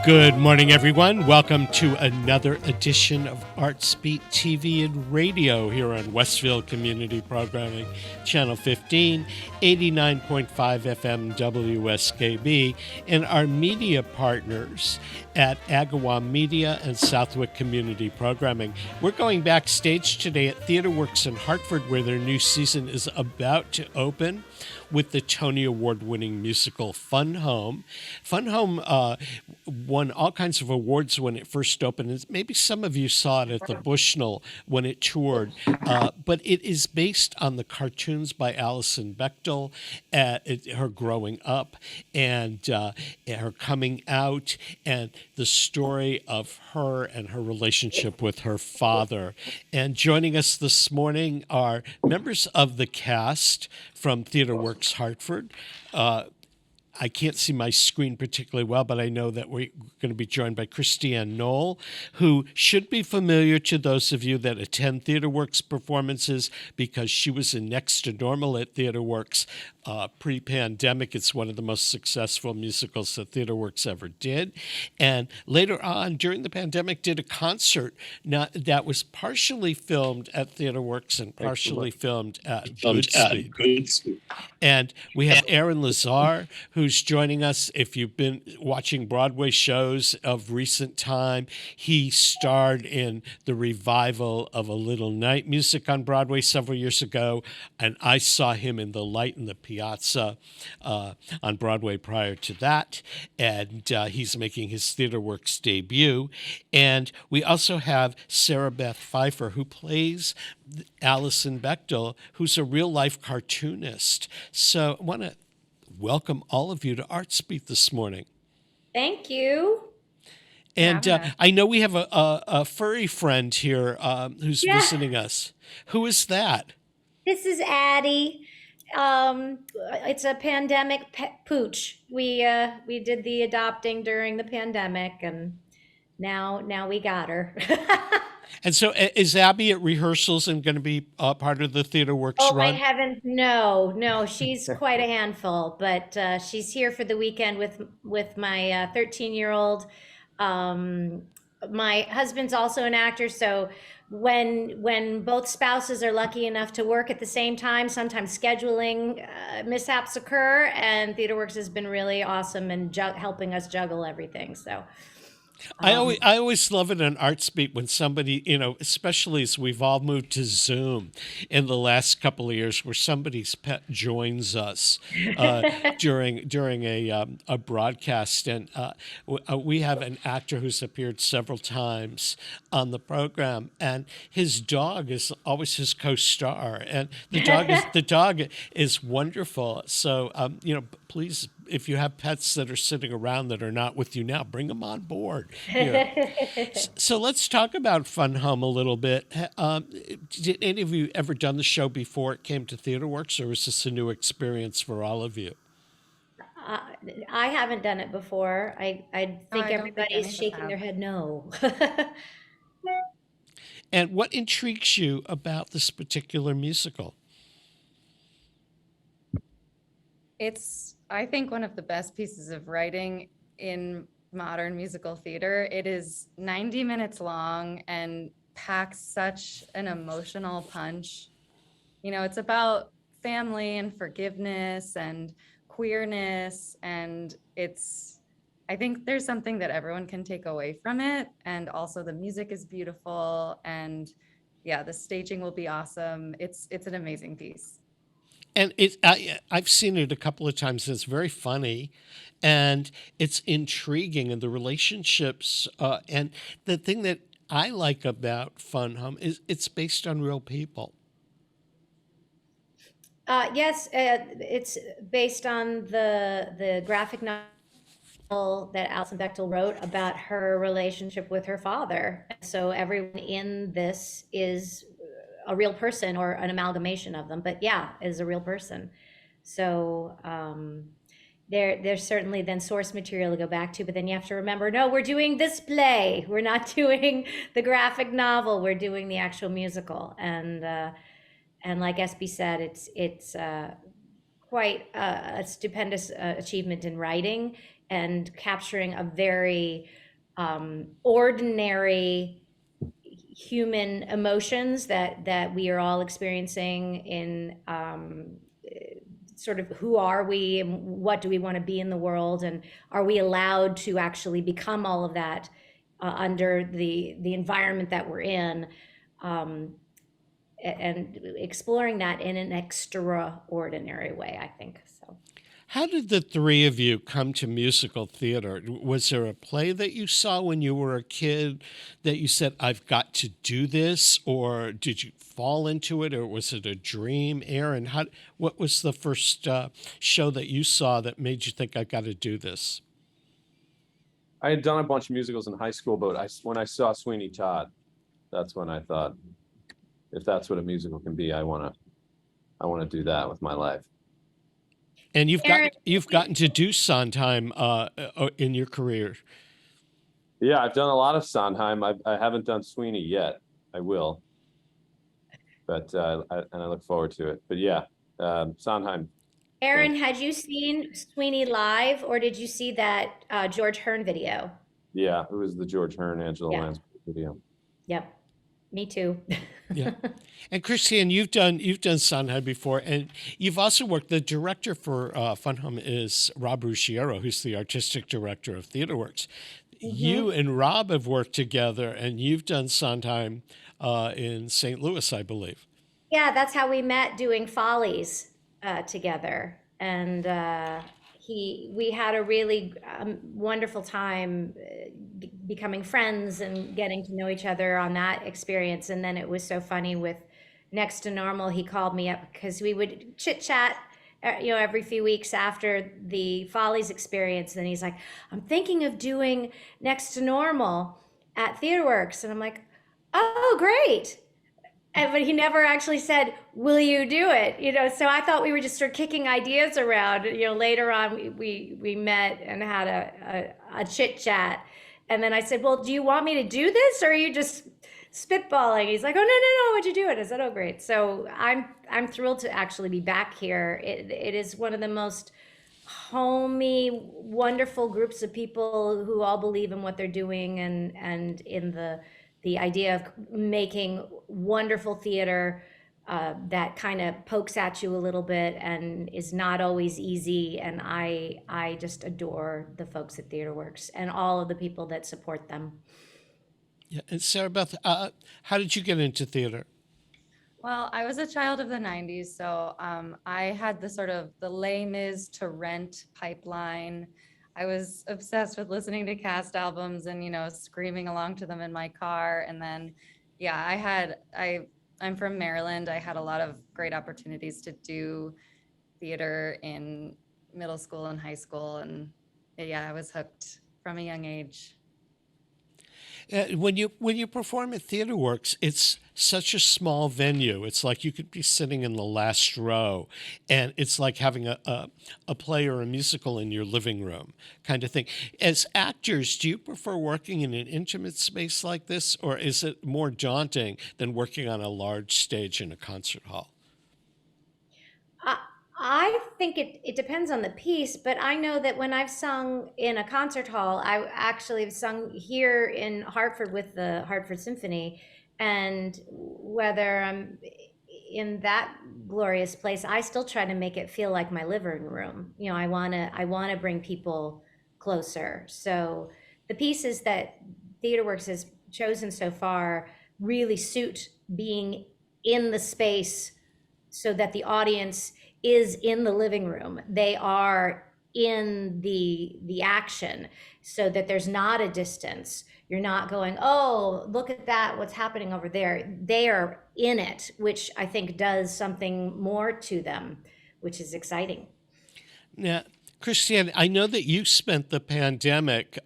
Good morning, everyone. Welcome to another edition of Artsbeat TV and Radio here on Westfield Community Programming, Channel 15, 89.5 FM WSKB, and our media partners at Agawam Media and Southwick Community Programming. We're going backstage today at TheaterWorks in Hartford, where their new season is about to open with the Tony Award-winning musical Fun Home. Fun Home won all kinds of awards when it first opened. Maybe some of you saw it at the Bushnell when it toured, but it is based on the cartoons by Alison Bechdel, her growing up and her coming out, and the story of her and her relationship with her father. And joining us this morning are members of the cast from TheaterWorks Hartford. I can't see my screen particularly well, but I know that we're going to be joined by Christiane Noll, who should be familiar to those of you that attend TheaterWorks performances because she was in Next to Normal at TheaterWorks pre-pandemic. It's one of the most successful musicals that TheaterWorks ever did. And later on, during the pandemic, did a concert that was partially filmed at TheaterWorks and partially filmed at Goodspeed. And we have Aaron Lazar, who's joining us. If you've been watching Broadway shows of recent time, he starred in the revival of A Little Night Music on Broadway several years ago, and I saw him in The Light in the Piazza on Broadway prior to that, and he's making his TheaterWorks debut. And we also have Sarah Beth Pfeifer, who plays Alison Bechdel, who's a real-life cartoonist. So I want to welcome all of you to Artsbeat this morning. Thank you. And I know we have a furry friend here who's visiting us. Who is that? This is Addie. It's a pandemic pooch. We did the adopting during the pandemic, and now we got her. And so is Abby at rehearsals and going to be part of the TheaterWorks run? Oh, my heavens, no. She's quite a handful, but she's here for the weekend with my 13-year-old. My husband's also an actor, so when both spouses are lucky enough to work at the same time, sometimes scheduling mishaps occur, and TheaterWorks has been really awesome in helping us juggle everything. So. I always love it on Artsbeat when somebody, especially as we've all moved to Zoom in the last couple of years, where somebody's pet joins us during a broadcast. And we have an actor who's appeared several times on the program, and his dog is always his co-star, and the dog is wonderful. So please, if you have pets that are sitting around that are not with you now, bring them on board. So let's talk about Fun Home a little bit. Did any of you ever done the show before it came to TheaterWorks, or was this a new experience for all of you? I haven't done it before. I think everybody's shaking their head no. And what intrigues you about this particular musical? It's, I think, one of the best pieces of writing in modern musical theater. It is 90 minutes long and packs such an emotional punch. It's about family and forgiveness and queerness, and I think there's something that everyone can take away from it. And also the music is beautiful, and the staging will be awesome. It's an amazing piece. And I've seen it a couple of times. It's very funny, and it's intriguing, and the relationships. And the thing that I like about Fun Home is it's based on real people. Yes, it's based on the graphic novel that Alison Bechdel wrote about her relationship with her father. So everyone in this is a real person or an amalgamation of them, but is a real person. So there's certainly then source material to go back to, but then you have to remember, no, we're doing this play. We're not doing the graphic novel. We're doing the actual musical. And like SB said, it's quite a stupendous achievement in writing. and capturing a very ordinary human emotions that we are all experiencing in sort of who are we and what do we want to be in the world, and are we allowed to actually become all of that under the environment that we're in, and exploring that in an extraordinary way, I think. So How did the three of you come to musical theater? Was there a play that you saw when you were a kid that you said, I've got to do this? Or did you fall into it? Or was it a dream? Aaron, what was the first show that you saw that made you think, I've got to do this? I had done a bunch of musicals in high school, but when I saw Sweeney Todd, that's when I thought, if that's what a musical can be, I want to do that with my life. And Aaron, you've gotten to do Sondheim in your career. Yeah, I've done a lot of Sondheim. I haven't done Sweeney yet. I will, but and I look forward to it. But yeah, Sondheim. Aaron, had you seen Sweeney live, or did you see that George Hearn video? Yeah, it was the George Hearn, Angela Yeah. Lansbury video. Yep, me too. Yeah. And Christiane, you've done Sondheim before, and you've also worked. The director for Fun Home is Rob Ruggiero, who's the artistic director of TheaterWorks. You and Rob have worked together, and you've done Sondheim in St. Louis, I believe. Yeah, that's how we met, doing Follies together, and we had a really wonderful time becoming friends and getting to know each other on that experience. And then it was so funny with Next to Normal. He called me up because we would chit chat, every few weeks after the Follies experience. And he's like, I'm thinking of doing Next to Normal at TheaterWorks. And I'm like, oh, great. But he never actually said, will you do it? So I thought we were just sort of kicking ideas around. Later on we met and had a chit chat. And then I said, well, do you want me to do this, or are you just spitballing? He's like, oh, no, would you do it? I said, oh, great. So I'm thrilled to actually be back here. It is one of the most homey, wonderful groups of people who all believe in what they're doing, and in the idea of making wonderful theater that kind of pokes at you a little bit and is not always easy. And I just adore the folks at TheaterWorks and all of the people that support them. Yeah. And Sarah Beth, how did you get into theater? Well, I was a child of the 90s, so I had the Les Mis to Rent pipeline. I was obsessed with listening to cast albums and, screaming along to them in my car. And then, yeah, I'm from Maryland. I had a lot of great opportunities to do theater in middle school and high school. And yeah, I was hooked from a young age. When you perform at TheaterWorks, it's such a small venue. It's like you could be sitting in the last row, and it's like having a play or a musical in your living room kind of thing. As actors, do you prefer working in an intimate space like this, or is it more daunting than working on a large stage in a concert hall? I think it depends on the piece, but I know that when I've sung in a concert hall, I actually have sung here in Hartford with the Hartford Symphony, and whether I'm in that glorious place, I still try to make it feel like my living room. I wanna bring people closer. So the pieces that TheaterWorks has chosen so far really suit being in the space so that the audience is in the living room. They are in the action, so that there's not a distance. You're not going, oh, look at that, what's happening over there. They are in it, which I think does something more to them, which is exciting. Now, Christiane, I know that you spent the pandemic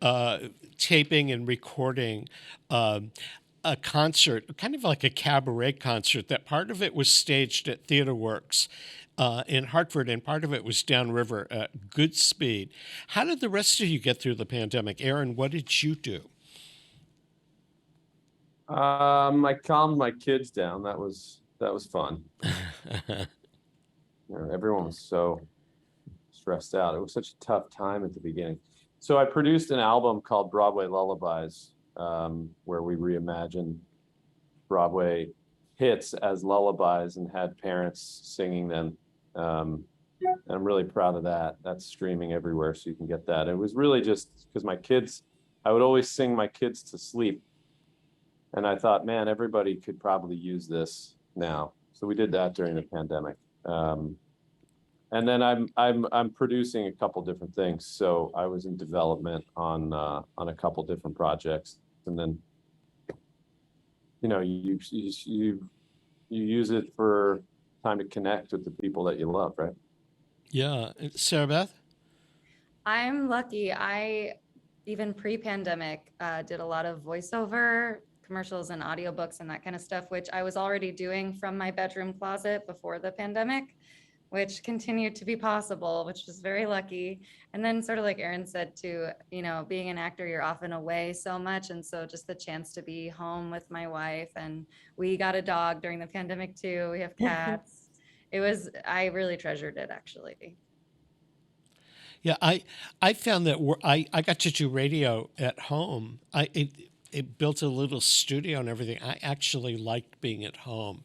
taping and recording a concert, kind of like a cabaret concert, that part of it was staged at TheaterWorks in Hartford, and part of it was downriver at Goodspeed. How did the rest of you get through the pandemic? Aaron, what did you do? I calmed my kids down. That was fun. Everyone was so stressed out. It was such a tough time at the beginning. So I produced an album called Broadway Lullabies, where we reimagined Broadway hits as lullabies and had parents singing them. And I'm really proud of that. That's streaming everywhere, so you can get that. It was really just because I would always sing my kids to sleep. And I thought, man, everybody could probably use this now. So we did that during the pandemic. And then I'm producing a couple different things. So I was in development on a couple different projects, and then you use it for time to connect with the people that you love, right? Yeah, Sarah Beth. I'm lucky. I even pre-pandemic did a lot of voiceover commercials and audiobooks and that kind of stuff, which I was already doing from my bedroom closet before the pandemic, which continued to be possible, which was very lucky. And then sort of like Aaron said too, being an actor, you're often away so much. And so just the chance to be home with my wife, and we got a dog during the pandemic too. We have cats. I really treasured it, actually. Yeah, I found that I got to do radio at home. It built a little studio and everything. I actually liked being at home.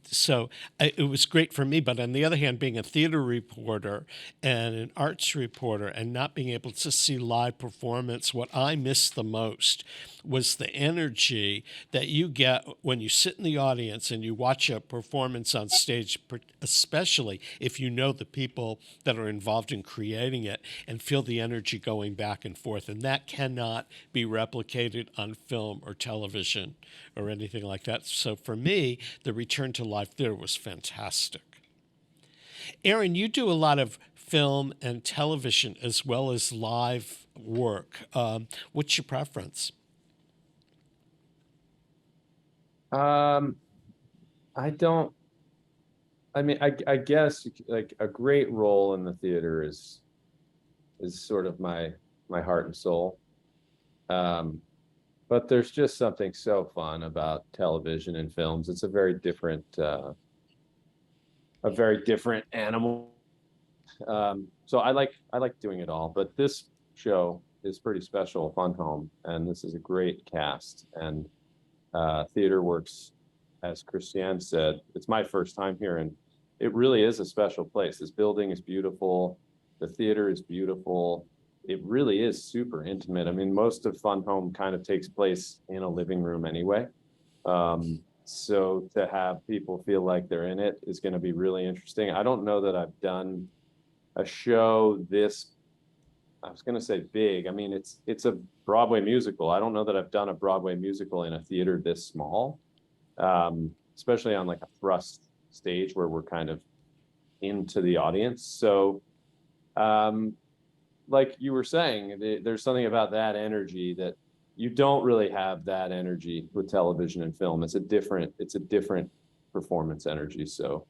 So it was great for me. But on the other hand, being a theater reporter and an arts reporter and not being able to see live performance, what I missed the most was the energy that you get when you sit in the audience and you watch a performance on stage, especially if you know the people that are involved in creating it and feel the energy going back and forth. And that cannot be replicated on film or television or anything like that. So for me, the return to live theater was fantastic. Aaron, you do a lot of film and television as well as live work. What's your preference? I guess like a great role in the theater is sort of my heart and soul. But there's just something so fun about television and films. It's a very different animal. So I like doing it all, but this show is pretty special, Fun Home, and this is a great cast. And TheaterWorks, as Christiane said, it's my first time here, and it really is a special place. This building is beautiful. The theater is beautiful. It really is super intimate. I mean, most of Fun Home kind of takes place in a living room anyway. So to have people feel like they're in it is going to be really interesting. I don't know that I've done a show this, I was going to say big. I mean, it's a Broadway musical. I don't know that I've done a Broadway musical in a theater this small, especially on like a thrust stage where we're kind of into the audience. So, like you were saying, there's something about that energy that you don't really have that energy with television and film. It's a different performance energy. So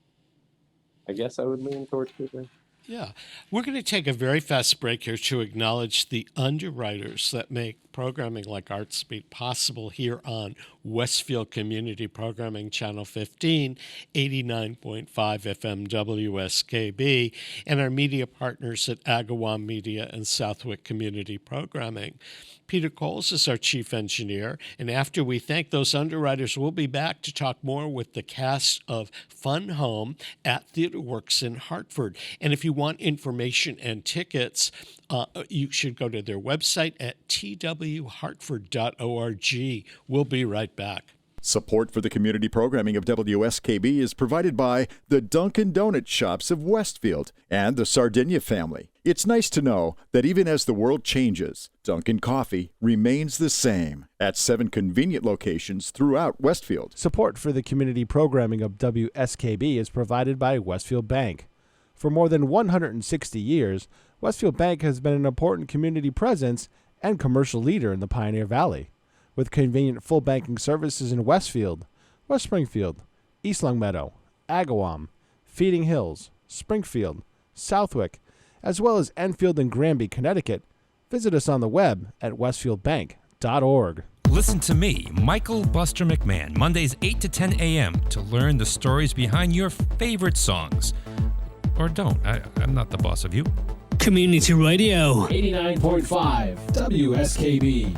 I guess I would lean towards theater. Yeah. We're going to take a very fast break here to acknowledge the underwriters that make programming like Artsbeat possible here on Westfield Community Programming Channel 15, 89.5 FM WSKB, and our media partners at Agawam Media and Southwick Community Programming. Peter Coles is our chief engineer, and after we thank those underwriters, we'll be back to talk more with the cast of Fun Home at TheaterWorks in Hartford. And if you want information and tickets, you should go to their website at twhartford.org. We'll be right back. Support for the community programming of WSKB is provided by the Dunkin' Donut Shops of Westfield and the Sardinia family. It's nice to know that even as the world changes, Dunkin' Coffee remains the same at 7 convenient locations throughout Westfield. Support for the community programming of WSKB is provided by Westfield Bank. For more than 160 years, Westfield Bank has been an important community presence and commercial leader in the Pioneer Valley. With convenient full banking services in Westfield, West Springfield, East Longmeadow, Agawam, Feeding Hills, Springfield, Southwick, as well as Enfield and Granby, Connecticut, visit us on the web at westfieldbank.org. Listen to me, Michael Buster McMahon, Mondays 8 to 10 a.m. to learn the stories behind your favorite songs. Or don't. I'm not the boss of you. Community Radio. 89.5 WSKB.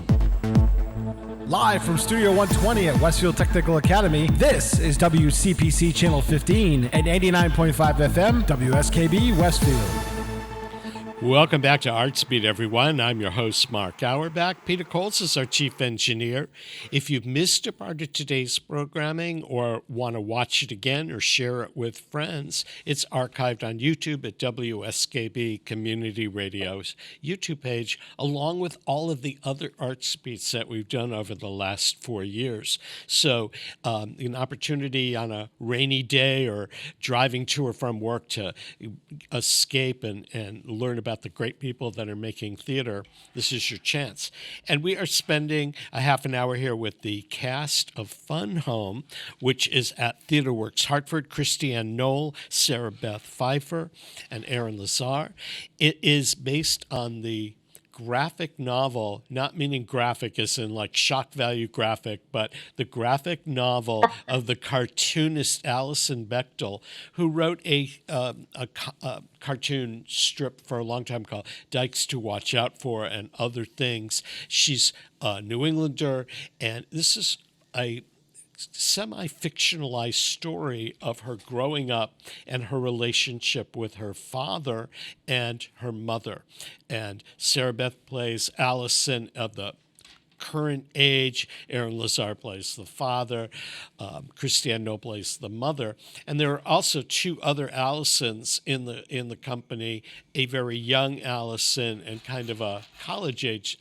Live from Studio 120 at Westfield Technical Academy, this is WCPC Channel 15 and 89.5 FM, WSKB Westfield. Welcome back to Artsbeat, everyone. I'm your host, Mark Auerbach. Peter Coles is our chief engineer. If you've missed a part of today's programming or want to watch it again or share it with friends, it's archived on YouTube at WSKB Community Radio's YouTube page, along with all of the other Artsbeats that we've done over the last 4 years. So an opportunity on a rainy day or driving to or from work to escape and learn about the great people that are making theater, this is your chance. And we are spending a half an hour here with the cast of Fun Home, which is at TheaterWorks Hartford, Christiane Noll, Sarah Beth Pfeifer, and Aaron Lazar. It is based on the graphic novel, not meaning graphic as in like shock value graphic, but the graphic novel of the cartoonist Alison Bechtel, who wrote a cartoon strip for a long time called Dykes to Watch Out For and Other Things. She's a New Englander, and this is a semi-fictionalized story of her growing up and her relationship with her father and her mother. And Sarah Beth plays Allison of the current age. Aaron Lazar plays the father. Christiane Noll plays the mother. And there are also two other Allisons in the company, a very young Allison and kind of a college age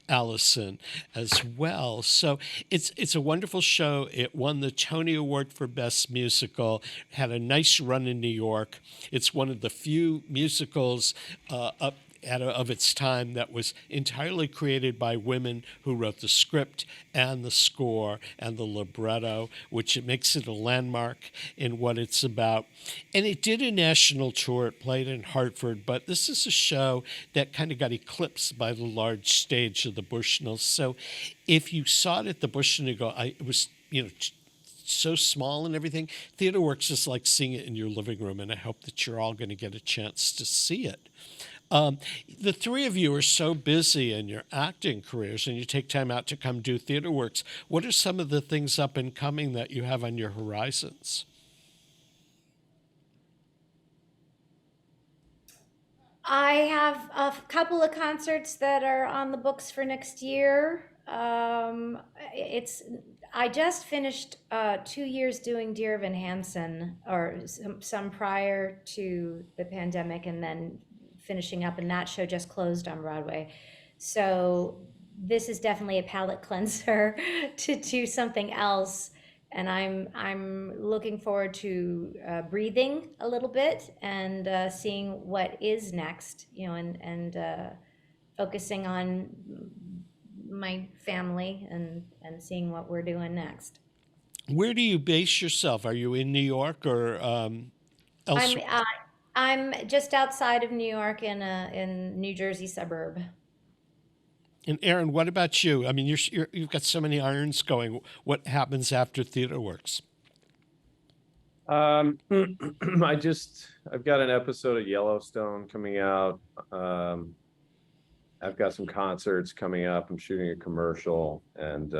Allison as well. So it's a wonderful show. It won the Tony Award for Best Musical, had a nice run in New York. It's one of the few musicals of its time that was entirely created by women who wrote the script and the score and the libretto, which it makes it a landmark in what it's about. And it did a national tour. It played in Hartford, but this is a show that kind of got eclipsed by the large stage of the Bushnell. So if you saw it at the Bushnell, you go, it was, so small and everything. TheaterWorks is like seeing it in your living room, and I hope that you're all going to get a chance to see it. The three of you are so busy in your acting careers, and you take time out to come do TheaterWorks. What are some of the things up and coming that you have on your horizons? I have a couple of concerts that are on the books for next year. I just finished 2 years doing Dear Evan Hansen, or some prior to the pandemic, and then finishing up, and that show just closed on Broadway. So this is definitely a palate cleanser to do something else. And I'm looking forward to breathing a little bit and seeing what is next, and focusing on my family and seeing what we're doing next. Where do you base yourself? Are you in New York or elsewhere? I'm just outside of New York in New Jersey suburb. And Aaron, what about you? I mean, you've got so many irons going. What happens after TheaterWorks? I've got an episode of Yellowstone coming out. I've got some concerts coming up. I'm shooting a commercial, and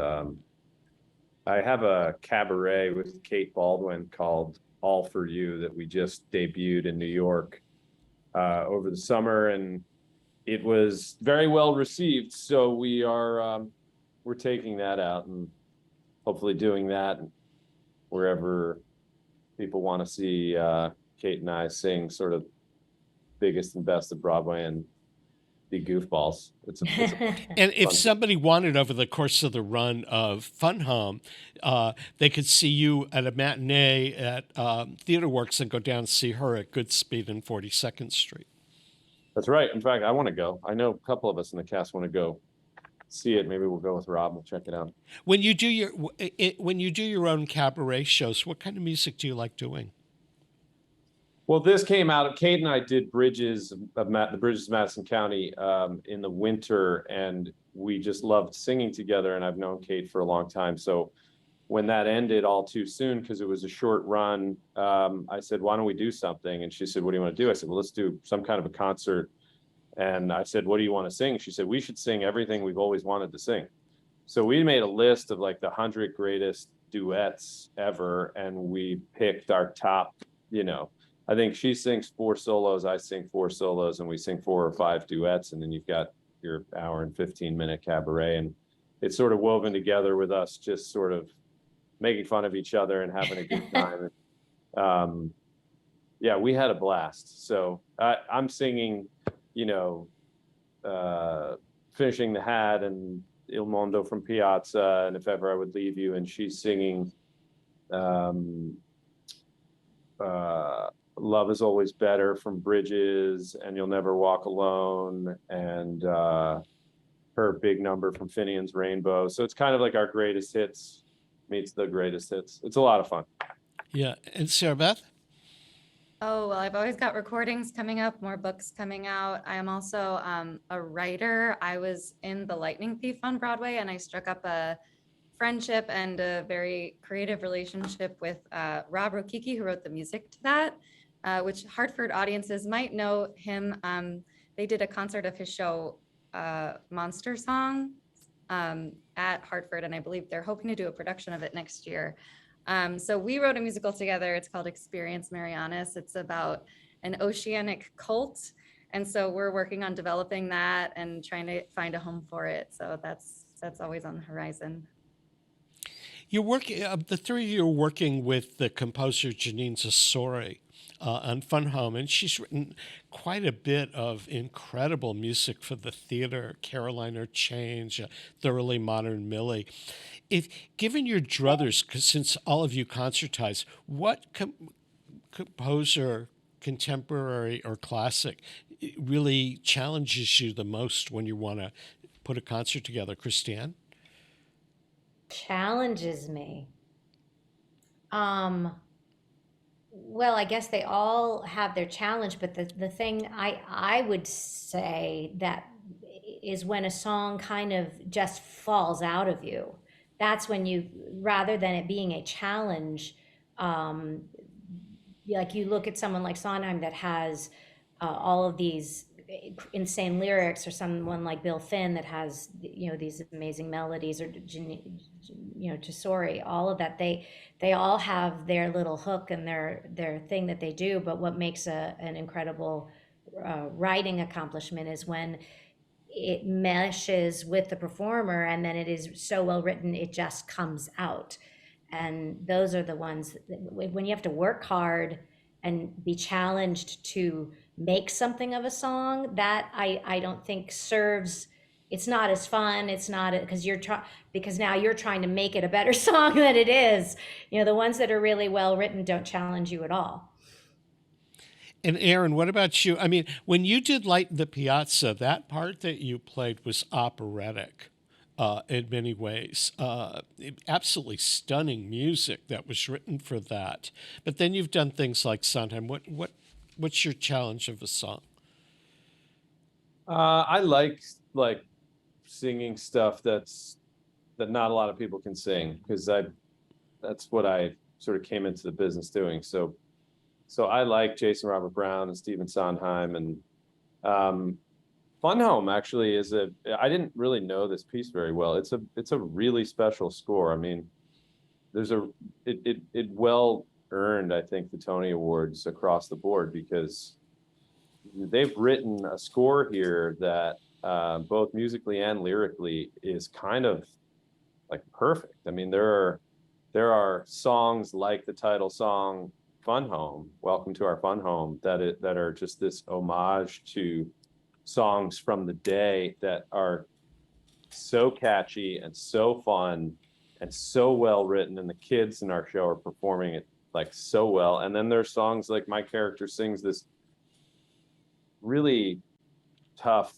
I have a cabaret with Kate Baldwin called All For You that we just debuted in New York over the summer, and it was very well received. So we're taking that out and hopefully doing that wherever people want to see Kate and I sing sort of biggest and best of Broadway and be goofballs. And if somebody wanted over the course of the run of Fun Home, they could see you at a matinee at TheaterWorks and go down and see her at Goodspeed and 42nd Street. That's right. In fact, I want to go. I know a couple of us in the cast want to go see it. Maybe we'll go with Rob. We'll check it out. When you do your own cabaret shows, what kind of music do you like doing? Well, this came out. Kate and I did Bridges of Madison County in the winter, and we just loved singing together. And I've known Kate for a long time, so when that ended all too soon, because it was a short run, I said, why don't we do something? And she said, what do you want to do? I said, well, let's do some kind of a concert. And I said, what do you want to sing? She said, we should sing everything we've always wanted to sing. So we made a list of like the 100 greatest duets ever. And we picked our top, I think she sings 4 solos, I sing 4 solos, and we sing 4 or 5 duets. And then you've got your hour and 15-minute cabaret. And it's sort of woven together with us just sort of making fun of each other and having a good time. Yeah, we had a blast. So I'm singing, Finishing the Hat and Il Mondo from Piazza, and If Ever I Would Leave You, and she's singing Love Is Always Better from Bridges, and You'll Never Walk Alone, and her big number from Finian's Rainbow. So it's kind of like our greatest hits meets the greatest hits. It's a lot of fun. Yeah. And Sarah Beth? Oh, well, I've always got recordings coming up, more books coming out. I am also a writer. I was in The Lightning Thief on Broadway, and I struck up a friendship and a very creative relationship with Rob Rokicki, who wrote the music to that, which Hartford audiences might know him. They did a concert of his show, Monster Song, at Hartford, and I believe they're hoping to do a production of it next year. So we wrote a musical together. It's called Experience Marianas. It's about an oceanic cult. And so we're working on developing that and trying to find a home for it. So that's always on the horizon. You're working, the three of you are working with the composer Janine Zasori on Fun Home, and she's written quite a bit of incredible music for the theater, Carolina Change, Thoroughly Modern Millie. If given your druthers, 'cause since all of you concertize, what composer, contemporary or classic, really challenges you the most when you want to put a concert together, Christiane? Challenges me. Well, I guess they all have their challenge, but the thing I would say that is when a song kind of just falls out of you. That's when you, rather than it being a challenge, like you look at someone like Sondheim that has all of these insane lyrics, or someone like Bill Finn that has these amazing melodies, or Tesori, all of that, they all have their little hook and their thing that they do. But what makes an incredible writing accomplishment is when it meshes with the performer, and then it is so well written it just comes out. And those are the ones that, when you have to work hard and be challenged to make something of a song, that I don't think serves. It's not as fun. It's not, because now you're trying to make it a better song than it is. The ones that are really well written don't challenge you at all. And Aaron, what about you? I mean, when you did Light the Piazza, that part that you played was operatic in many ways. Absolutely stunning music that was written for that. But then you've done things like Sondheim. What's your challenge of a song? I like singing stuff that not a lot of people can sing, because that's what I sort of came into the business doing. So I like Jason Robert Brown and Stephen Sondheim, and Fun Home actually I didn't really know this piece very well. It's a really special score. I mean, it well earned, I think, the Tony Awards across the board, because they've written a score here that both musically and lyrically is kind of like perfect. I mean, there are songs like the title song Fun Home, Welcome to Our Fun Home, that are just this homage to songs from the day that are so catchy and so fun and so well written, and the kids in our show are performing it like so well. And then there's songs like my character sings this really tough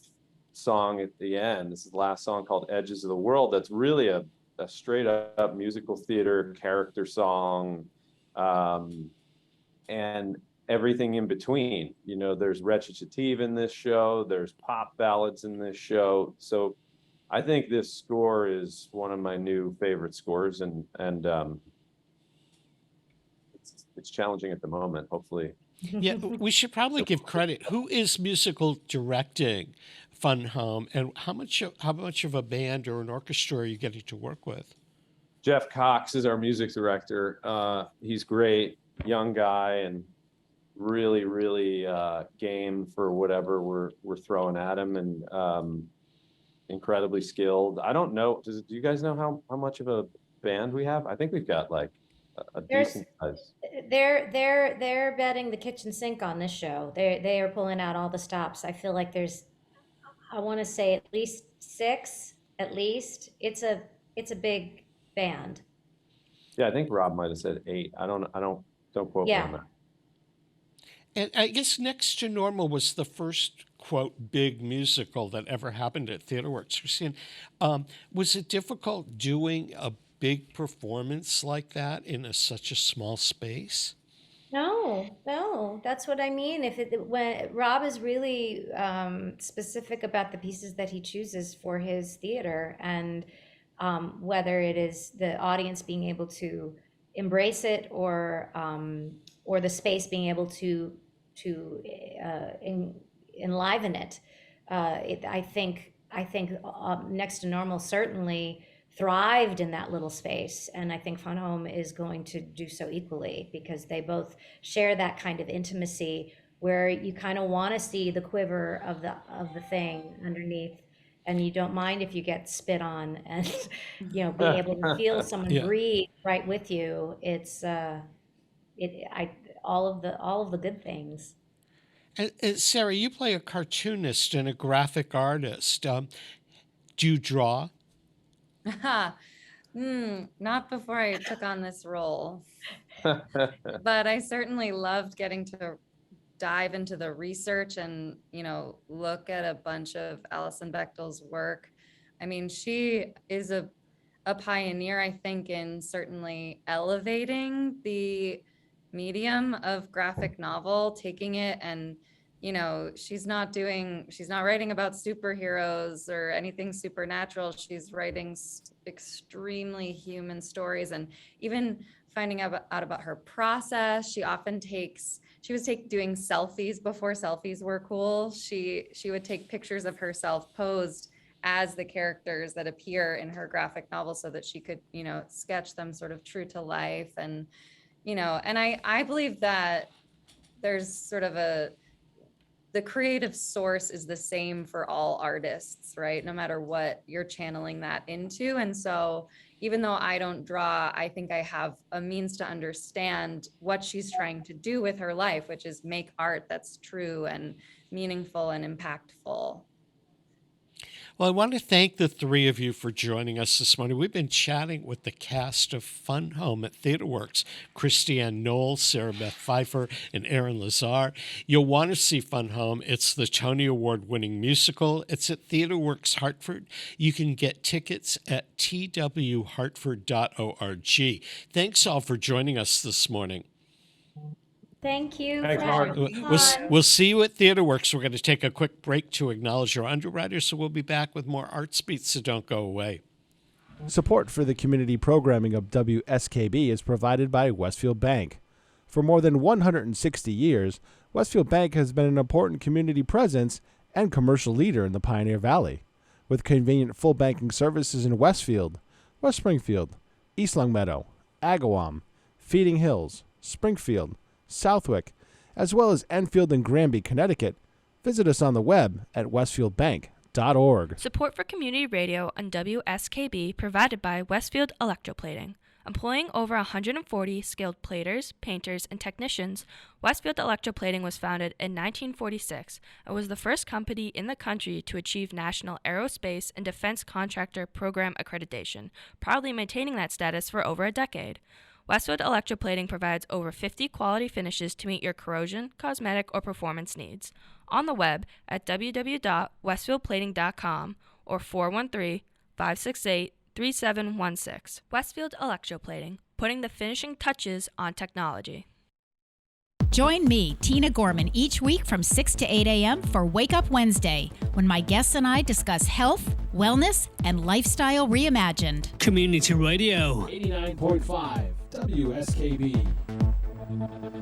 song at the end. This is the last song, called Edges of the World, that's really a straight up musical theater character song. And everything in between. There's recitative in this show, there's pop ballads in this show. So I think this score is one of my new favorite scores, and it's challenging at the moment. Hopefully, Yeah, we should probably give credit. Who is musical directing Fun Home, and how much of a band or an orchestra are you getting to work with? Jeff Cox is our music director. He's great, young guy, and really game for whatever we're throwing at him, and incredibly skilled. I don't know. Do you guys know how much of a band we have? I think we've got like a There's- decent size. They're betting the kitchen sink on this show. They are pulling out all the stops. I feel like there's, I want to say at least 6, at least. It's a big band. Yeah, I think Rob might have said 8. Don't quote me on that. And I guess Next to Normal was the first, quote, big musical that ever happened at TheaterWorks. Christine, was it difficult doing a big performance like that in such a small space? No, that's what I mean. When Rob is really specific about the pieces that he chooses for his theater, and whether it is the audience being able to embrace it, or the space being able to enliven it. I think Next to Normal certainly thrived in that little space, and I think Fun Home is going to do so equally, because they both share that kind of intimacy where you kind of want to see the quiver of the thing underneath, and you don't mind if you get spit on, and being able to feel someone breathe right with you. It's all of the good things. And Sarah, you play a cartoonist and a graphic artist. Do you draw? Not before I took on this role, but I certainly loved getting to dive into the research and, look at a bunch of Alison Bechdel's work. I mean, she is a pioneer, I think, in certainly elevating the medium of graphic novel, taking it and, she's not writing about superheroes or anything supernatural. She's writing extremely human stories, and even finding out about her process. She was doing selfies before selfies were cool. She would take pictures of herself posed as the characters that appear in her graphic novel, so that she could, sketch them sort of true to life. And, and I believe that there's sort of the creative source is the same for all artists, right? No matter what you're channeling that into. And so even though I don't draw, I think I have a means to understand what she's trying to do with her life, which is make art that's true and meaningful and impactful. Well, I want to thank the three of you for joining us this morning. We've been chatting with the cast of Fun Home at TheaterWorks, Christiane Noll, Sarah Beth Pfeifer, and Aaron Lazar. You'll want to see Fun Home. It's the Tony Award-winning musical. It's at TheaterWorks Hartford. You can get tickets at twhartford.org. Thanks all for joining us this morning. Thank you. Thanks, Mark. We'll see you at TheaterWorks. We're going to take a quick break to acknowledge our underwriters, so we'll be back with more Artsbeat, so don't go away. Support for the community programming of WSKB is provided by Westfield Bank. For more than 160 years, Westfield Bank has been an important community presence and commercial leader in the Pioneer Valley. With convenient full banking services in Westfield, West Springfield, East Longmeadow, Agawam, Feeding Hills, Springfield, Southwick, as well as Enfield and Granby, Connecticut. Visit us on the web at westfieldbank.org. Support for community radio on WSKB provided by Westfield Electroplating. Employing over 140 skilled platers, painters, and technicians, Westfield Electroplating was founded in 1946 and was the first company in the country to achieve National Aerospace and Defense Contractor Program accreditation, proudly maintaining that status for over a decade. Westfield Electroplating provides over 50 quality finishes to meet your corrosion, cosmetic, or performance needs. On the web at www.westfieldplating.com or 413-568-3716. Westfield Electroplating, putting the finishing touches on technology. Join me, Tina Gorman, each week from 6 to 8 a.m. for Wake Up Wednesday, when my guests and I discuss health, wellness, and lifestyle reimagined. Community Radio 89.5 WSKB.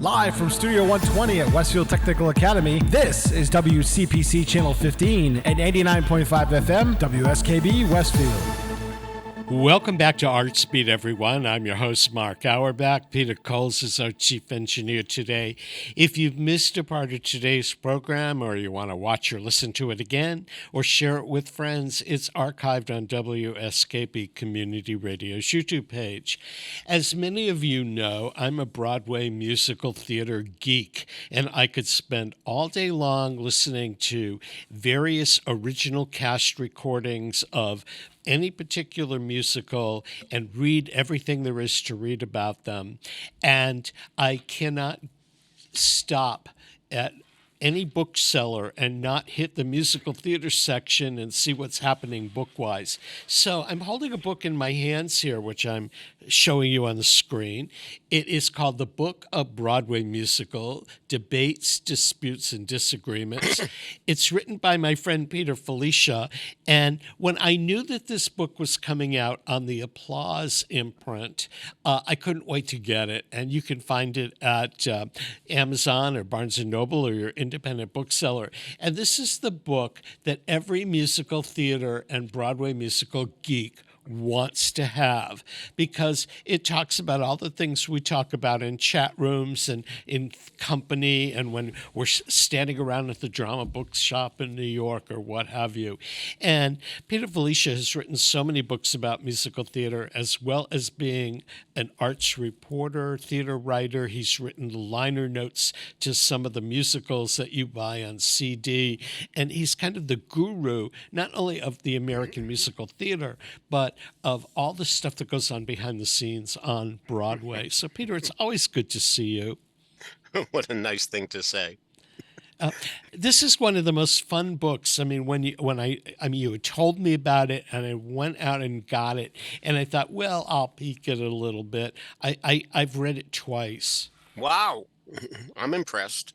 Live from Studio 120 at Westfield Technical Academy, this is WCPC Channel 15 and 89.5 FM, WSKB Westfield. Welcome back to Artsbeat, everyone. I'm your host, Mark Auerbach. Peter Coles is our chief engineer today. If you've missed a part of today's program, or you want to watch or listen to it again, or share it with friends, it's archived on WSKB Community Radio's YouTube page. As many of you know, I'm a Broadway musical theater geek, and I could spend all day long listening to various original cast recordings of any particular musical and read everything there is to read about them. And I cannot stop at any bookseller and not hit the musical theater section and see what's happening book-wise. So I'm holding a book in my hands here, which I'm showing you on the screen. It is called The Book of Broadway Musical, Debates, Disputes, and Disagreements. It's written by my friend Peter Filichia, and when I knew that this book was coming out on the Applause imprint, I couldn't wait to get it, and you can find it at Amazon or Barnes & Noble or your independent bookseller. And this is the book that every musical theater and Broadway musical geek wants to have, because it talks about all the things we talk about in chat rooms and in company and when we're standing around at the drama bookshop in New York or what have you. And Peter Filichia has written so many books about musical theater, as well as being an arts reporter, theater writer. He's written the liner notes to some of the musicals that you buy on CD, and he's kind of the guru, not only of the American musical theater, but of all the stuff that goes on behind the scenes on Broadway. So, Peter, it's always good to see you. What a nice thing to say. This is one of the most fun books. I mean, you had told me about it, and I went out and got it, and I thought, well, I'll peek it a little bit. I've read it twice. Wow. I'm impressed.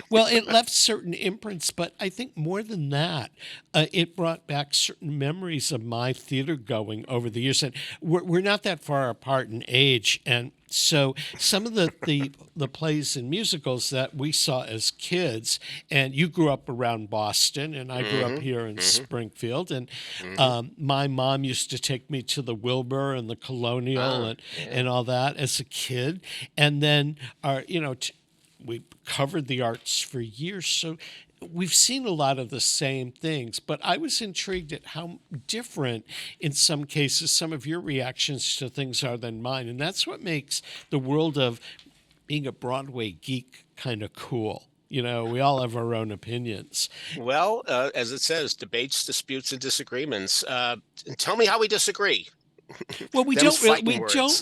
Well, it left certain imprints, but I think more than that, it brought back certain memories of my theater going over the years. And we're not that far apart in age, and so some of the plays and musicals that we saw as kids, and you grew up around Boston, and I grew up here in Springfield, and my mom used to take me to the Wilbur and the Colonial and all that as a kid, and then we covered the arts for years, so we've seen a lot of the same things, but I was intrigued at how different, in some cases, some of your reactions to things are than mine, and that's what makes the world of being a Broadway geek kind of cool. You know, we all have our own opinions. Well, as it says, debates, disputes, and disagreements. Tell me how we disagree. Well, we don't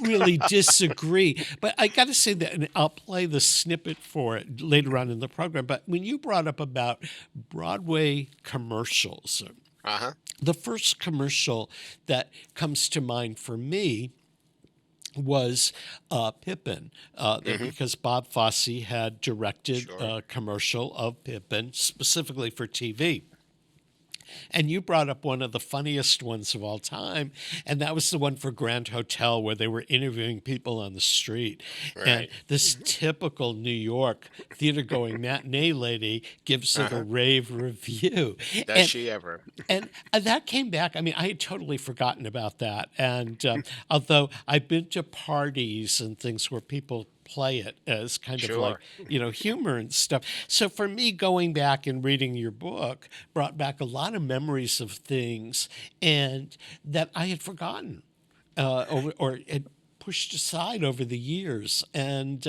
really disagree, but I got to say that, and I'll play the snippet for it later on in the program. But when you brought up about Broadway commercials, the first commercial that comes to mind for me was Pippin, because Bob Fosse had directed a commercial of Pippin specifically for TV. And you brought up one of the funniest ones of all time, and that was the one for Grand Hotel where they were interviewing people on the street. Right. And this typical New York theater-going matinee lady gives it a rave review. Does she ever? And that came back. I mean, I had totally forgotten about that. And although I've been to parties and things where people play it as kind of like, humor and stuff. So for me, going back and reading your book brought back a lot of memories of things and that I had forgotten or had pushed aside over the years. And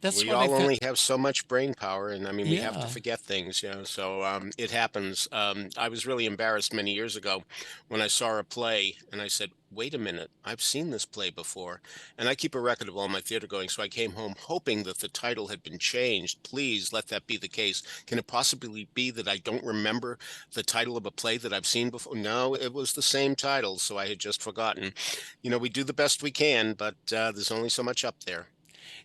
that's we what all only have so much brain power. And I mean, we have to Yeah. forget things, so it happens. I was really embarrassed many years ago when I saw a play and I said, wait a minute, I've seen this play before. And I keep a record of all my theater going. So I came home hoping that the title had been changed. Please let that be the case. Can it possibly be that I don't remember the title of a play that I've seen before? No, it was the same title. So I had just forgotten. We do the best we can, but there's only so much up there.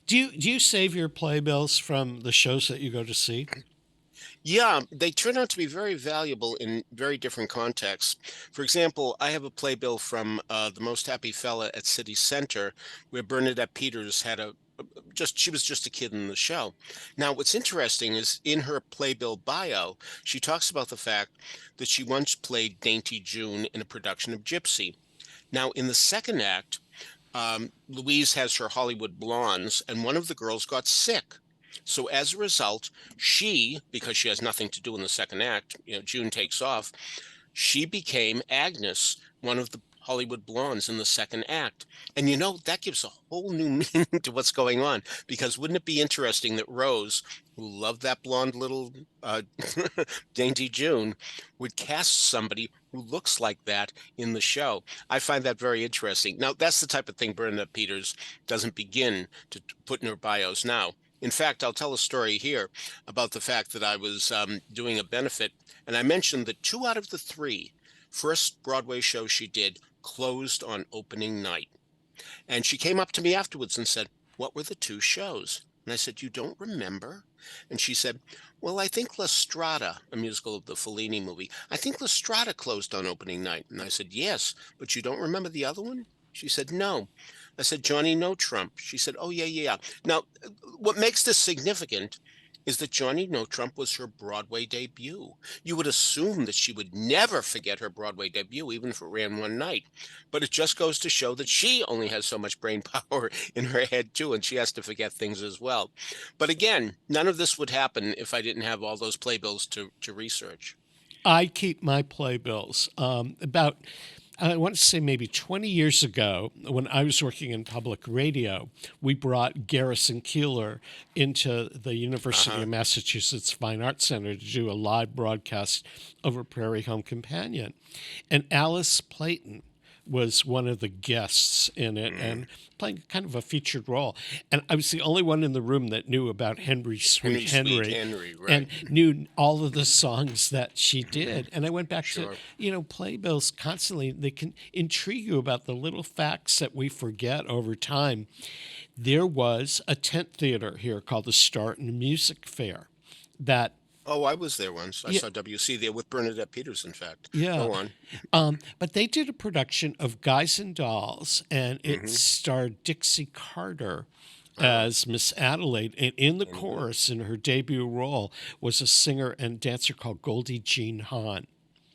Do you save your playbills from the shows that you go to see? Yeah, they turn out to be very valuable in very different contexts. For example, I have a playbill from The Most Happy Fella at City Center, where Bernadette Peters had she was just a kid in the show. Now, what's interesting is in her playbill bio, she talks about the fact that she once played Dainty June in a production of Gypsy. Now, in the second act, Louise has her Hollywood Blondes, and one of the girls got sick. So as a result, because she has nothing to do in the second act, June takes off, she became Agnes, one of the Hollywood Blondes in the second act. And that gives a whole new meaning to what's going on, because wouldn't it be interesting that Rose, who loved that blonde little Dainty June, would cast somebody who looks like that in the show? I find that very interesting. Now, that's the type of thing Bernadette Peters doesn't begin to put in her bios now. In fact, I'll tell a story here about the fact that I was doing a benefit, and I mentioned that 2 out of the 3 first Broadway shows she did closed on opening night. And she came up to me afterwards and said, "What were the 2 shows?" And I said, "You don't remember?" And she said, "Well, I think La Strada," a musical of the Fellini movie, "I think La Strada closed on opening night." And I said, "Yes, but you don't remember the other one?" She said, "No." I said, "Johnny No Trump." She said, "Oh, yeah. Now, what makes this significant is that Johnny No Trump was her Broadway debut. You would assume that she would never forget her Broadway debut, even if it ran one night. But it just goes to show that she only has so much brain power in her head, too, and she has to forget things as well. But again, none of this would happen if I didn't have all those playbills to research. I keep my playbills. I want to say maybe 20 years ago, when I was working in public radio, we brought Garrison Keillor into the University of Massachusetts Fine Arts Center to do a live broadcast over Prairie Home Companion. And Alice Playton was one of the guests in it and playing kind of a featured role. And I was the only one in the room that knew about Henry Sweet Henry, right. and knew all of the songs that she did. And I went back to, playbills constantly. They can intrigue you about the little facts that we forget over time. There was a tent theater here called the Starton Music Fair that Oh, I was there once. I saw WC there with Bernadette Peters, in fact. Yeah. Go on. But they did a production of Guys and Dolls, and it starred Dixie Carter as Miss Adelaide. And in the chorus, in her debut role, was a singer and dancer called Goldie Jean Hahn.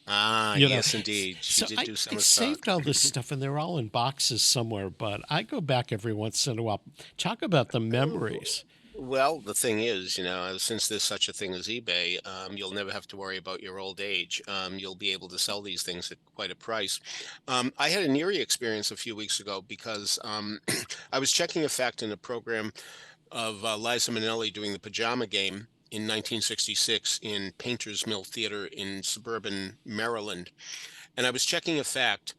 Yes, indeed. She did do some I saved all this stuff, and they're all in boxes somewhere, but I go back every once in a while. Talk about the memories. Well, the thing is, since there's such a thing as eBay, you'll never have to worry about your old age. You'll be able to sell these things at quite a price. I had an eerie experience a few weeks ago because I was checking a fact in a program of Liza Minnelli doing the Pajama Game in 1966 in Painters Mill Theater in suburban Maryland. And I was checking a fact,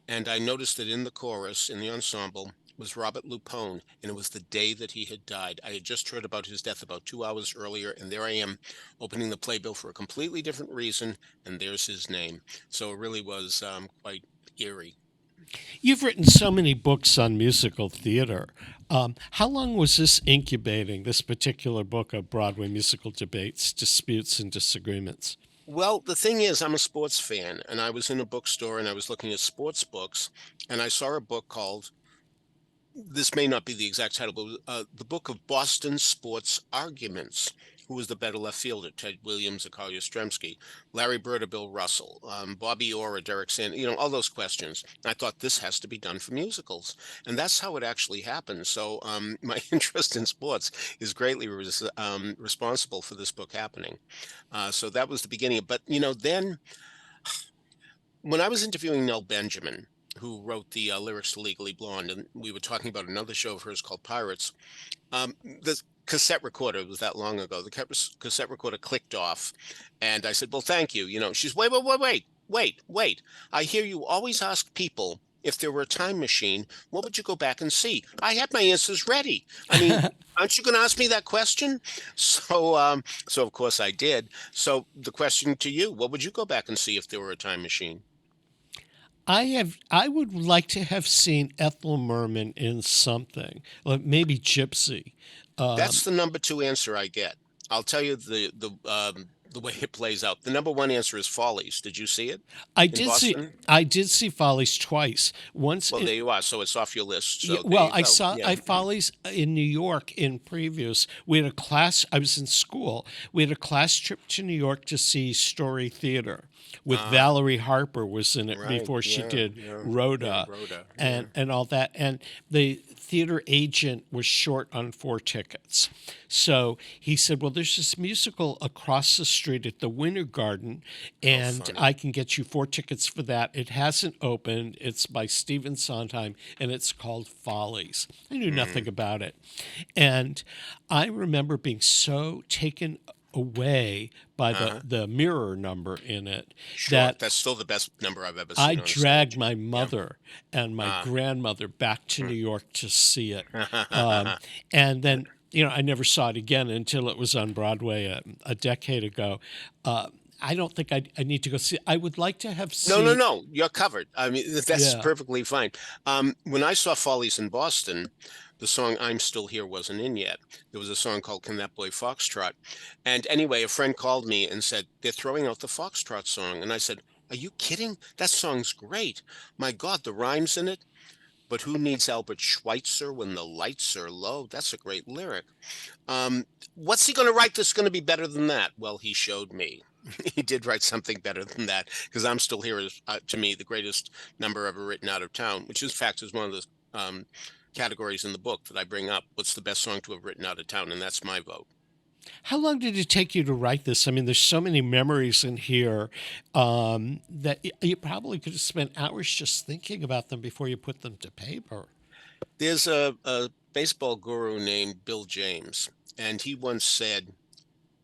and I noticed that in the chorus, in the ensemble, was Robert Lupone, and it was the day that he had died. I had just heard about his death about 2 hours earlier, and there I am opening the playbill for a completely different reason, and there's his name. So it really was quite eerie. You've written so many books on musical theater. How long was this incubating, this particular book of Broadway musical debates, disputes, and disagreements? Well, the thing is, I'm a sports fan, and I was in a bookstore, and I was looking at sports books, and I saw a book called, this may not be the exact title, but the book of Boston Sports Arguments. Who was the better left fielder, Ted Williams or Carl Yastrzemski, Larry Bird or Bill Russell, Bobby Orr or Derek Sanders, all those questions. I thought this has to be done for musicals. And that's how it actually happened. So my interest in sports is greatly responsible for this book happening. So that was the beginning. But, then when I was interviewing Nell Benjamin, who wrote the lyrics to Legally Blonde, and we were talking about another show of hers called Pirates, the cassette recorder, it was that long ago, the cassette recorder clicked off, and I said, well, thank you. She's, wait. I hear you always ask people, if there were a time machine, what would you go back and see? I had my answers ready. I mean, aren't you going to ask me that question? So of course I did. So the question to you, what would you go back and see if there were a time machine? I would like to have seen Ethel Merman in something, like maybe Gypsy. That's the number 2 answer I get. I'll tell you the way it plays out. The number 1 answer is Follies. Did you see it? I did see Follies twice. Once. Well, there you are. So it's off your list. So I saw Follies in New York in previews. We had a class. I was in school. We had a class trip to New York to see Story Theater with Valerie Harper was in it before she did Rhoda, and all that. And the theater agent was short on 4 tickets. So he said, well, there's this musical across the street at the Winter Garden, and I can get you 4 tickets for that. It hasn't opened. It's by Stephen Sondheim, and it's called Follies. I knew nothing about it. And I remember being so taken away by the mirror number in it. Sure, that's still the best number I've ever seen. I dragged my mother and my grandmother back to New York to see it. And then, I never saw it again until it was on Broadway a decade ago. I don't think I need to go see it. I would like to have seen... No. You're covered. I mean, that's perfectly fine. When I saw Follies in Boston, the song I'm Still Here wasn't in yet. There was a song called Can That Boy Foxtrot? And anyway, a friend called me and said, they're throwing out the Foxtrot song. And I said, are you kidding? That song's great. My God, the rhymes in it. But who needs Albert Schweitzer when the lights are low? That's a great lyric. What's he going to write that's going to be better than that? Well, he showed me. He did write something better than that, because I'm Still Here is, to me, the greatest number ever written out of town, which in fact is one of the categories in the book that I bring up. What's the best song to have written out of town? And that's my vote. How long did it take you to write this? I mean, there's so many memories in here that you probably could have spent hours just thinking about them before you put them to paper. There's a baseball guru named Bill James, and he once said,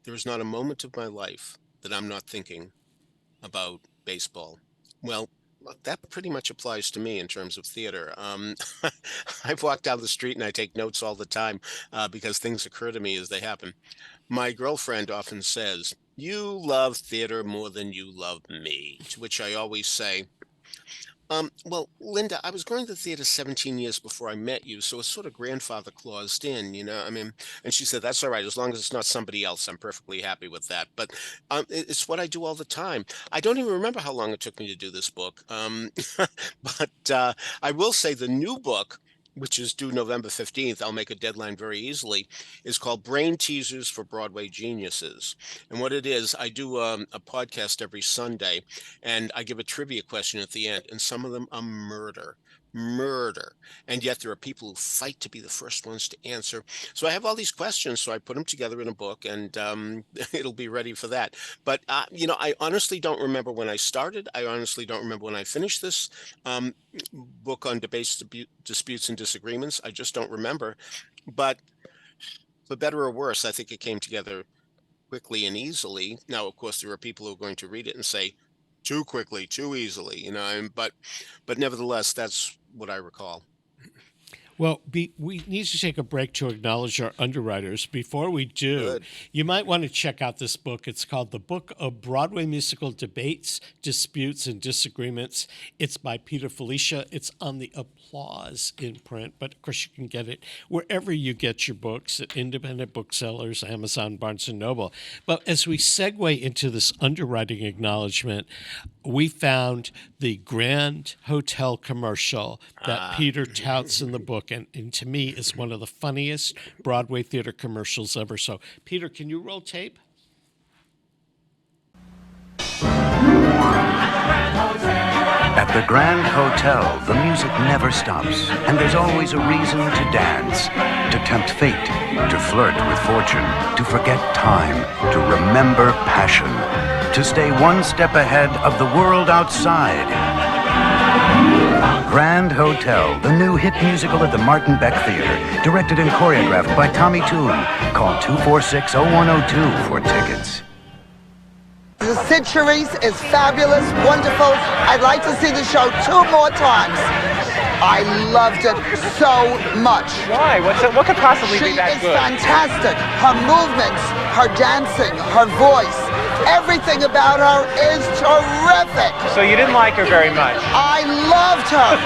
there is not a moment of my life that I'm not thinking about baseball. Well, that pretty much applies to me in terms of theater. I've walked down the street and I take notes all the time because things occur to me as they happen. My girlfriend often says, you love theater more than you love me, to which I always say, well, Linda, I was going to theater 17 years before I met you, so it's sort of grandfather claused in, I mean, and she said, that's all right. As long as it's not somebody else, I'm perfectly happy with that. But it's what I do all the time. I don't even remember how long it took me to do this book. But I will say the new book, which is due November 15th, I'll make a deadline very easily, is called Brain Teasers for Broadway Geniuses. And what it is, I do a podcast every Sunday, and I give a trivia question at the end, and some of them are murder. And yet there are people who fight to be the first ones to answer. So I have all these questions, so I put them together in a book, and it'll be ready for that. But, I honestly don't remember when I started. I honestly don't remember when I finished this book on debates, disputes, and disagreements. I just don't remember. But for better or worse, I think it came together quickly and easily. Now, of course, there are people who are going to read it and say, too quickly, too easily, but nevertheless, that's what I recall. Well, we need to take a break to acknowledge our underwriters. Before we do, you might want to check out this book. It's called The Book of Broadway Musical Debates, Disputes, and Disagreements. It's by Peter Filichia. It's on the Applause in print, but of course you can get it wherever you get your books, at independent booksellers, Amazon, Barnes & Noble. But as we segue into this underwriting acknowledgement, we found the Grand Hotel commercial that Peter touts in the book, and to me is one of the funniest Broadway theater commercials ever. So, Peter, can you roll tape? At the Grand Hotel, the music never stops, and there's always a reason to dance, to tempt fate, to flirt with fortune, to forget time, to remember passion, to stay one step ahead of the world outside. Grand Hotel, the new hit musical at the Martin Beck Theater, directed and choreographed by Tommy Toon. Call 246-0102 for tickets. The Sid Charisse is fabulous, wonderful. I'd like to see the show 2 more times. I loved it so much. Why? What could possibly be that good? She is fantastic. Her movements, her dancing, her voice. Everything about her is terrific. So you didn't like her very much? I loved her.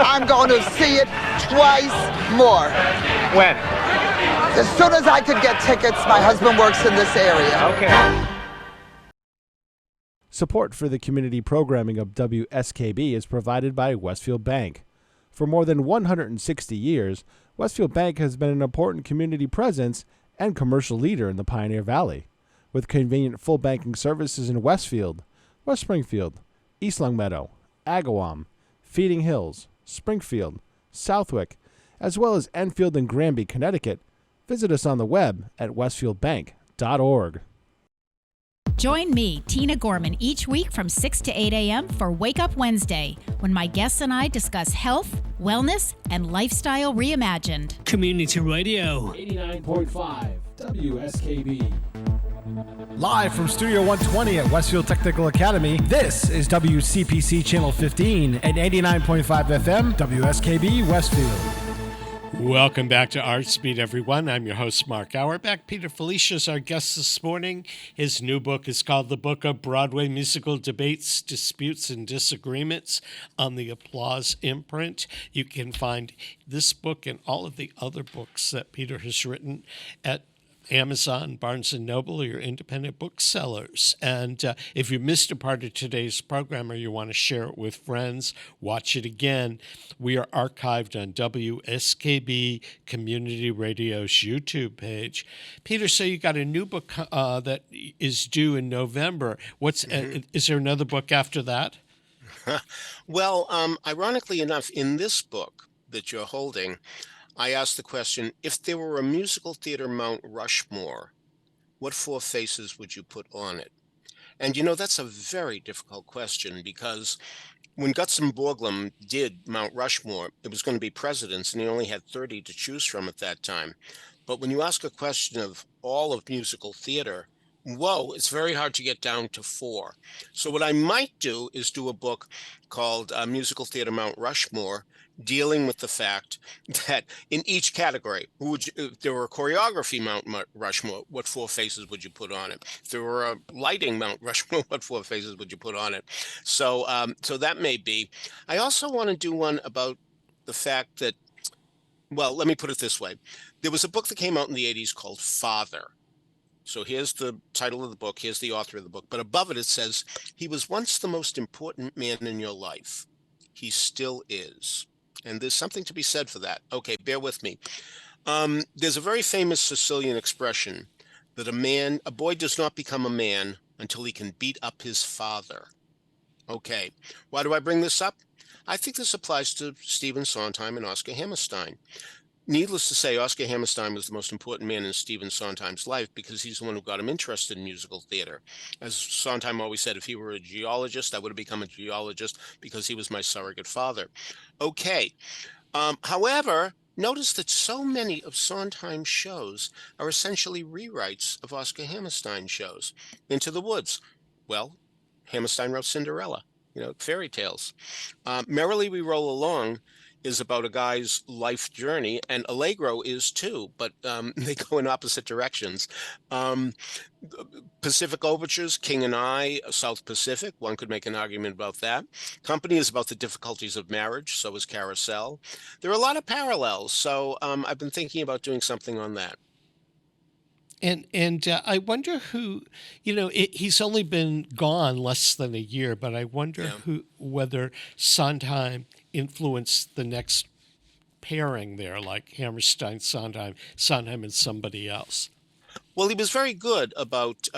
I'm going to see it twice more. When? As soon as I could get tickets. My husband works in this area. Okay. Support for the community programming of WSKB is provided by Westfield Bank. For more than 160 years, Westfield Bank has been an important community presence and commercial leader in the Pioneer Valley, with convenient full banking services in Westfield, West Springfield, East Longmeadow, Agawam, Feeding Hills, Springfield, Southwick, as well as Enfield and Granby, Connecticut. Visit us on the web at westfieldbank.org. Join me, Tina Gorman, each week from 6 to 8 a.m. for Wake Up Wednesday, when my guests and I discuss health, wellness, and lifestyle reimagined. Community Radio 89.5 WSKB. Live from Studio 120 at Westfield Technical Academy, this is WCPC Channel 15 and 89.5 FM, WSKB Westfield. Welcome back to Artsbeat, everyone. I'm your host, Mark Auerbach. Peter Filichia is our guest this morning. His new book is called The Book of Broadway Musical Debates, Disputes, and Disagreements on the Applause imprint. You can find this book and all of the other books that Peter has written at Amazon, Barnes & Noble, or your independent booksellers. And if you missed a part of today's program or you want to share it with friends, watch it again. We are archived on WSKB Community Radio's YouTube page. Peter, so you got a new book that is due in November. Is there another book after that? Well, ironically enough, in this book that you're holding, I asked the question, if there were a musical theater Mount Rushmore, what four faces would you put on it? And that's a very difficult question, because when Gutzon Borglum did Mount Rushmore, it was going to be presidents, and he only had 30 to choose from at that time. But when you ask a question of all of musical theater, it's very hard to get down to four. So what I might do is do a book called Musical Theater Mount Rushmore, dealing with the fact that in each category, if there were a choreography Mount Rushmore, what four faces would you put on it? If there were a lighting Mount Rushmore, what four faces would you put on it? So that may be. I also want to do one about the fact that, well, let me put it this way. There was a book that came out in the 80s called Father. So here's the title of the book. Here's the author of the book. But above it, it says, he was once the most important man in your life. He still is. And there's something to be said for that. Okay, bear with me. There's a very famous Sicilian expression that a boy does not become a man until he can beat up his father. Okay, why do I bring this up? I think this applies to Stephen Sondheim and Oscar Hammerstein. Needless to say, Oscar Hammerstein was the most important man in Stephen Sondheim's life because he's the one who got him interested in musical theater. As Sondheim always said, if he were a geologist, I would have become a geologist because he was my surrogate father. Okay. However, notice that so many of Sondheim's shows are essentially rewrites of Oscar Hammerstein shows. Into the Woods. Well, Hammerstein wrote Cinderella, fairy tales. Merrily We Roll Along is about a guy's life journey, and Allegro is too, but they go in opposite directions. Pacific Overtures, King and I, South Pacific, one could make an argument about that. Company is about the difficulties of marriage, so is Carousel. There are a lot of parallels, so I've been thinking about doing something on that. And I wonder who, he's only been gone less than a year, but I wonder whether Sondheim influenced the next pairing there, like Hammerstein, Sondheim and somebody else. Well, he was very good about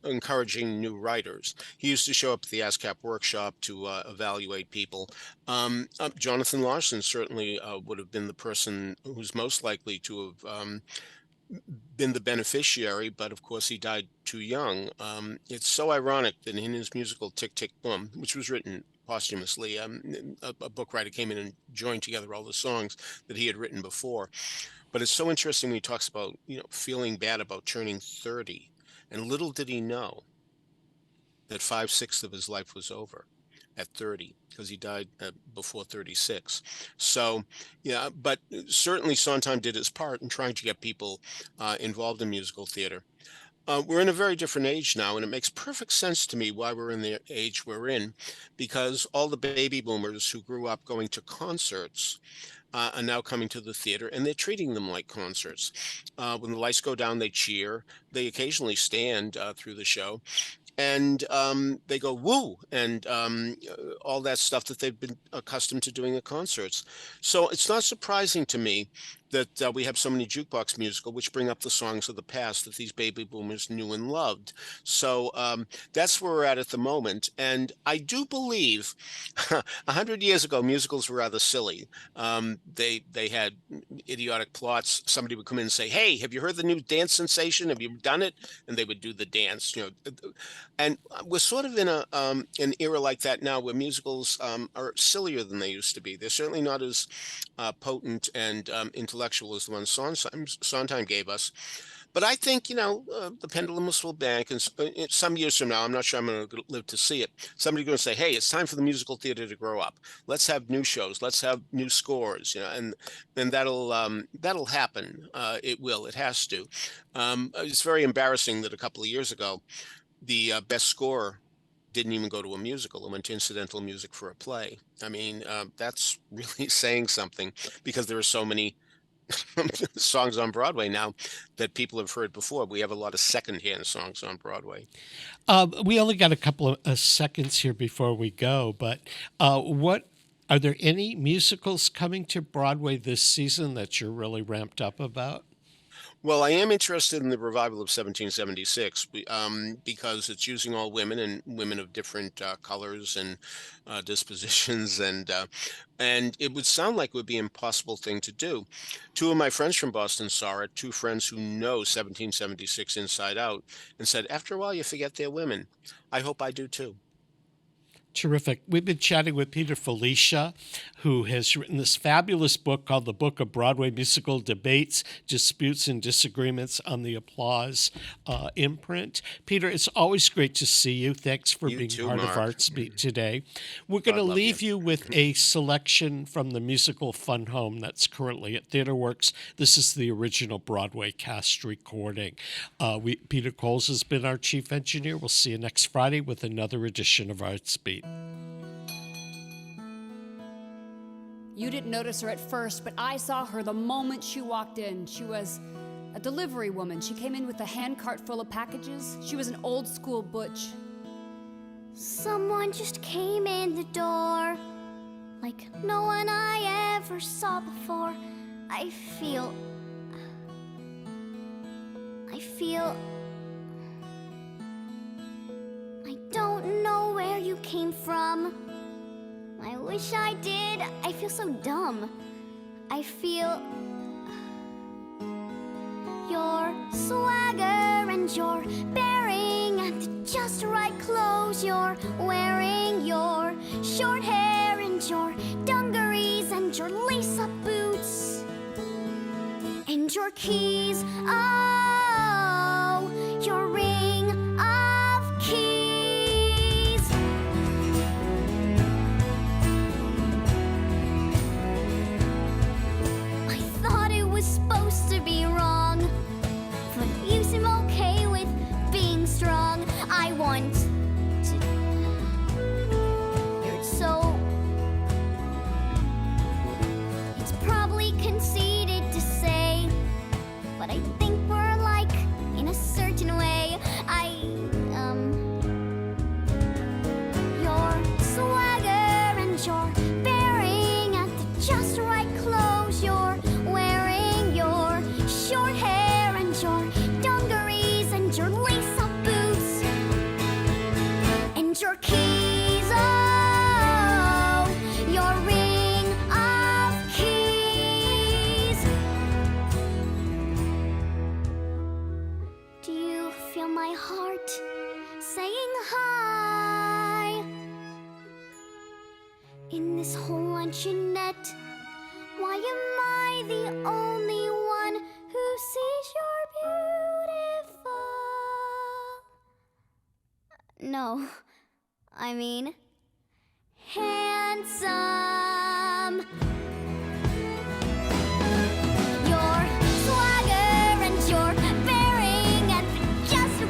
encouraging new writers. He used to show up at the ASCAP workshop to evaluate people. Jonathan Larson certainly would have been the person who's most likely to have been the beneficiary, but of course he died too young. It's so ironic that in his musical Tick, Tick, Boom, which was written posthumously, a book writer came in and joined together all the songs that he had written before. But it's so interesting when he talks about, feeling bad about turning 30. And little did he know that 5/6 of his life was over at 30, because he died before 36. So, but certainly Sondheim did his part in trying to get people involved in musical theater. We're in a very different age now, and it makes perfect sense to me why we're in the age we're in, because all the baby boomers who grew up going to concerts are now coming to the theater, and they're treating them like concerts. When the lights go down, they cheer. They occasionally stand through the show, and they go woo, and all that stuff that they've been accustomed to doing at concerts. So it's not surprising to me that we have so many jukebox musical which bring up the songs of the past that these baby boomers knew and loved. So that's where we're at the moment. And I do believe 100 years ago musicals were rather silly. They had idiotic plots. Somebody would come in and say, hey, have you heard the new dance sensation? Have you done it? And they would do the dance, and we're sort of in an era like that now, where musicals are sillier than they used to be. They're certainly not as potent and intellectual as the ones Sondheim gave us. But I think, the pendulum will swing back, and some years from now, I'm not sure I'm going to live to see it, somebody's going to say, hey, it's time for the musical theater to grow up. Let's have new shows. Let's have new scores, and then that'll happen. It will. It has to. It's very embarrassing that a couple of years ago, the best score didn't even go to a musical. It went to incidental music for a play. I mean, that's really saying something, because there are so many songs on Broadway now that people have heard before. We have a lot of secondhand songs on Broadway. We only got a couple of seconds here before we go, but are there any musicals coming to Broadway this season that you're really ramped up about? Well, I am interested in the revival of 1776 because it's using all women, and women of different colors and dispositions, and it would sound like it would be an impossible thing to do. Two of my friends from Boston saw it, two friends who know 1776 inside out, and said, after a while, you forget they're women. I hope I do too. Terrific. We've been chatting with Peter Filichia, who has written this fabulous book called The Book of Broadway Musical Debates, Disputes, and Disagreements on the Applause imprint. Peter, it's always great to see you. Thanks for being part of Artsbeat today. We're going to leave you with a selection from the musical Fun Home that's currently at TheaterWorks. This is the original Broadway cast recording. Peter Coles has been our chief engineer. We'll see you next Friday with another edition of Artsbeat. You didn't notice her at first, but I saw her the moment she walked in. She was a delivery woman. She came in with a handcart full of packages. She was an old school butch. Someone just came in the door, like no one I ever saw before. I feel I don't know where you came from. I wish I did. I feel so dumb. I feel your swagger and your bearing and the just right clothes you're wearing, your short hair and your dungarees and your lace-up boots and your keys. Oh, your ring of keys. I thought it was supposed to be wrong, but you seem okay with being strong. I want to. You're so. It's probably conceited to say, but I think we're like in a certain way. Your swagger and your bearing and the just right clothes you're wearing, your short hair and your dungarees and your lace-up boots and your keys. Oh, your ring of keys. Do you feel my heart saying hi? In this whole luncheonette, why am I the only one who sees you're beautiful? No, I mean handsome. Your swagger and your bearing and the just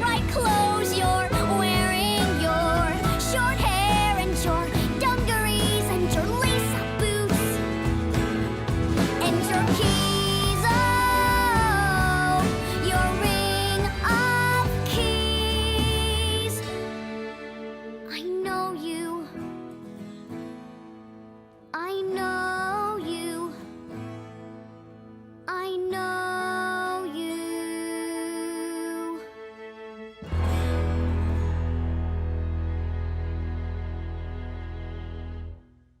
know.